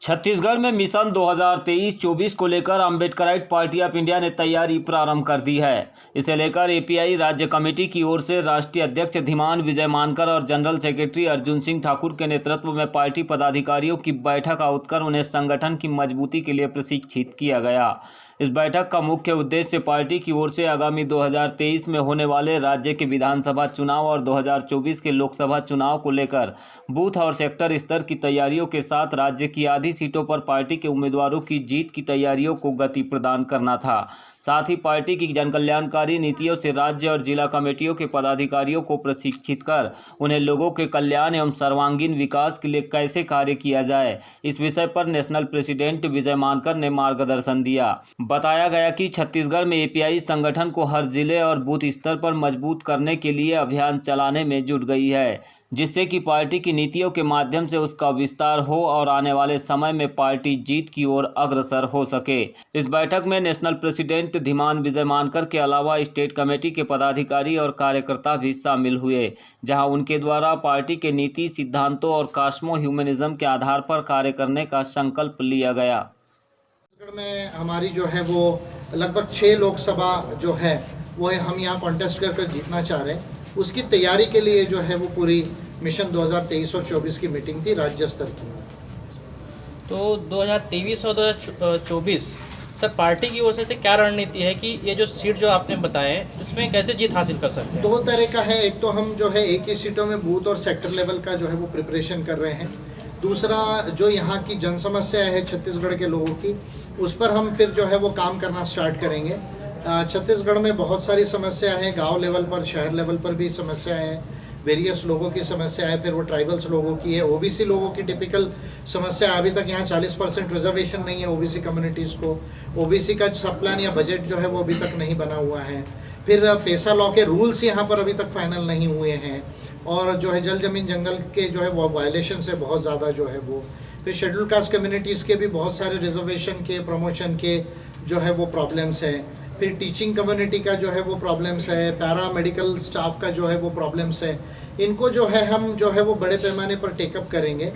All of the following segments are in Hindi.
छत्तीसगढ़ में मिशन 2023-24 को लेकर अम्बेडकराइट पार्टी ऑफ इंडिया ने तैयारी प्रारंभ कर दी है। इसे लेकर एपीआई राज्य कमेटी की ओर से राष्ट्रीय अध्यक्ष धीमान विजय मानकर और जनरल सेक्रेटरी अर्जुन सिंह ठाकुर के नेतृत्व में पार्टी पदाधिकारियों की बैठक आयोजित कर उन्हें संगठन की मजबूती के लिए प्रशिक्षित किया गया। इस बैठक का मुख्य उद्देश्य पार्टी की ओर से आगामी 2023 में होने वाले राज्य के विधानसभा चुनाव और 2024 के लोकसभा चुनाव को लेकर बूथ और सेक्टर स्तर की तैयारियों के साथ राज्य की आधी सीटों पर पार्टी के उम्मीदवारों की जीत की तैयारियों को गति प्रदान करना था। साथ ही पार्टी की जनकल्याणकारी नीतियों से राज्य और जिला कमेटियों के पदाधिकारियों को प्रशिक्षित कर उन्हें लोगों के कल्याण एवं सर्वांगीण विकास के लिए कैसे कार्य किया जाए, इस विषय पर नेशनल प्रेसिडेंट विजय मानकर ने मार्गदर्शन दिया। बताया गया कि छत्तीसगढ़ में एपीआई संगठन को हर जिले और बूथ स्तर पर मजबूत करने के लिए अभियान चलाने में जुट गई है, जिससे कि पार्टी की नीतियों के माध्यम से उसका विस्तार हो और आने वाले समय में पार्टी जीत की ओर अग्रसर हो सके। इस बैठक में नेशनल प्रेसिडेंट धीमान विजय मानकर के अलावा स्टेट कमेटी के पदाधिकारी और कार्यकर्ता भी शामिल हुए, जहां उनके द्वारा पार्टी के नीति, सिद्धांतों और कास्मो ह्यूमनिज्म के आधार पर कार्य करने का संकल्प लिया गया। छत्तीसगढ़ में हमारी जो है वो लगभग 6 लोकसभा जो है वो हम यहाँ कॉन्टेस्ट कर जीतना चाह रहे हैं। उसकी तैयारी के लिए जो है वो पूरी मिशन 2023 और 24 की मीटिंग थी राज्य स्तर की। तो 2023 और 2024 सर पार्टी की ओर से क्या रणनीति है कि ये जो सीट जो आपने बताए इसमें कैसे जीत हासिल कर सकते हैं? 2 तरह का है। एक तो हम जो है एक ही सीटों में बूथ और सेक्टर लेवल का जो है वो प्रिपरेशन कर रहे हैं। दूसरा जो यहाँ की जन समस्या है छत्तीसगढ़ के लोगों की, उस पर हम फिर जो है वो काम करना स्टार्ट करेंगे। छत्तीसगढ़ में बहुत सारी समस्या है, गांव लेवल पर, शहर लेवल पर भी समस्या है, वेरियस लोगों की समस्या है, फिर वो ट्राइबल्स लोगों की है, ओबीसी लोगों की टिपिकल समस्या। अभी तक यहाँ 40% रिजर्वेशन नहीं है ओबीसी कम्युनिटीज़ को। ओबीसी का सब प्लान या बजट जो है वो अभी तक नहीं बना हुआ है। फिर पैसा लॉ के रूल्स यहाँ पर अभी तक फाइनल नहीं हुए हैं, और जो है जल जमीन जंगल के जो है वो वायलेशन से बहुत ज़्यादा जो है वो। फिर शेड्यूल कास्ट कम्युनिटीज़ के भी बहुत सारे रिजर्वेशन के, प्रमोशन के जो है वो प्रॉब्लम्स हैं। फिर टीचिंग कम्युनिटी का जो है वो प्रॉब्लम्स है, पैरा मेडिकल स्टाफ का जो है वो प्रॉब्लम्स है। इनको जो है हम जो है वो बड़े पैमाने पर टेकअप करेंगे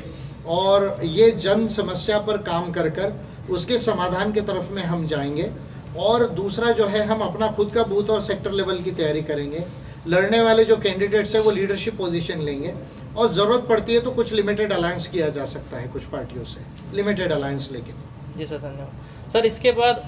और ये जन समस्या पर काम कर कर उसके समाधान की तरफ में हम जाएंगे। और दूसरा जो है हम अपना खुद का बूथ और सेक्टर लेवल की तैयारी करेंगे। लड़ने वाले जो कैंडिडेट्स हैं वो लीडरशिप पोजीशन लेंगे, और ज़रूरत पड़ती है तो कुछ लिमिटेड अलायंस किया जा सकता है कुछ पार्टियों से, लिमिटेड अलायंस लेकिन। जी सर, धन्यवाद। सर इसके बाद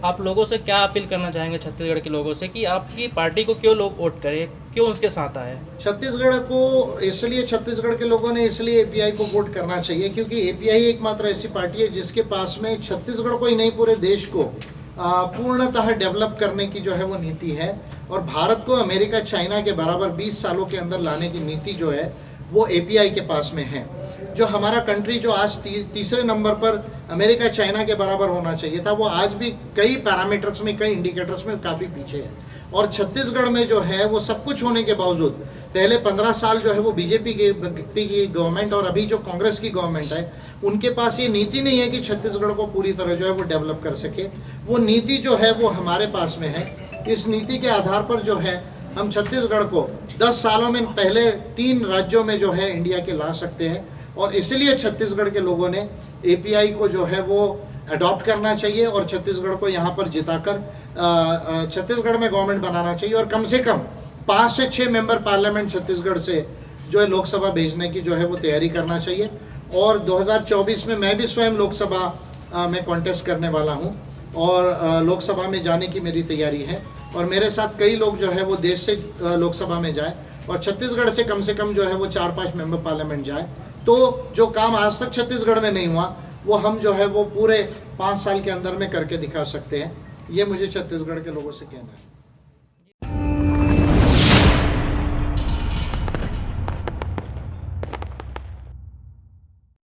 आप लोगों से क्या अपील करना चाहेंगे छत्तीसगढ़ के लोगों से कि आपकी पार्टी को क्यों लोग वोट करें, क्यों उसके साथ आए? छत्तीसगढ़ को इसलिए, छत्तीसगढ़ के लोगों ने इसलिए एपीआई को वोट करना चाहिए क्योंकि एपीआई एकमात्र ऐसी पार्टी है जिसके पास में छत्तीसगढ़ को ही नहीं पूरे देश को पूर्णतः डेवलप करने की जो है वो नीति है, और भारत को अमेरिका, चाइना के बराबर 20 सालों के अंदर लाने की नीति जो है वो एपीआई के पास में है। जो हमारा कंट्री जो आज तीसरे नंबर पर अमेरिका, चाइना के बराबर होना चाहिए था, वो आज भी कई पैरामीटर्स में, कई इंडिकेटर्स में काफ़ी पीछे है। और छत्तीसगढ़ में जो है वो सब कुछ होने के बावजूद पहले 15 साल जो है वो बीजेपी की गवर्नमेंट और अभी जो कांग्रेस की गवर्नमेंट है उनके पास ये नीति नहीं है कि छत्तीसगढ़ को पूरी तरह जो है वो डेवलप कर सके। वो नीति जो है वो हमारे पास में है। इस नीति के आधार पर जो है हम छत्तीसगढ़ को 10 सालों में पहले 3 राज्यों में जो है इंडिया के ला सकते हैं, और इसलिए छत्तीसगढ़ के लोगों ने एपीआई को जो है वो अडॉप्ट करना चाहिए और छत्तीसगढ़ को यहाँ पर जिताकर छत्तीसगढ़ में गवर्नमेंट बनाना चाहिए, और कम से कम 5 से 6 मेंबर पार्लियामेंट छत्तीसगढ़ से जो है लोकसभा भेजने की जो है वो तैयारी करना चाहिए। और 2024 में मैं भी स्वयं लोकसभा में कॉन्टेस्ट करने वाला हूँ, और लोकसभा में जाने की मेरी तैयारी है, और मेरे साथ कई लोग जो है वो देश से लोकसभा में जाए और छत्तीसगढ़ से कम जो है वो 4-5 मेंबर पार्लियामेंट जाए। तो जो काम आज तक छत्तीसगढ़ में नहीं हुआ वो हम जो है वो पूरे 5 साल के अंदर में करके दिखा सकते हैं। ये मुझे छत्तीसगढ़ के लोगों से कहना है।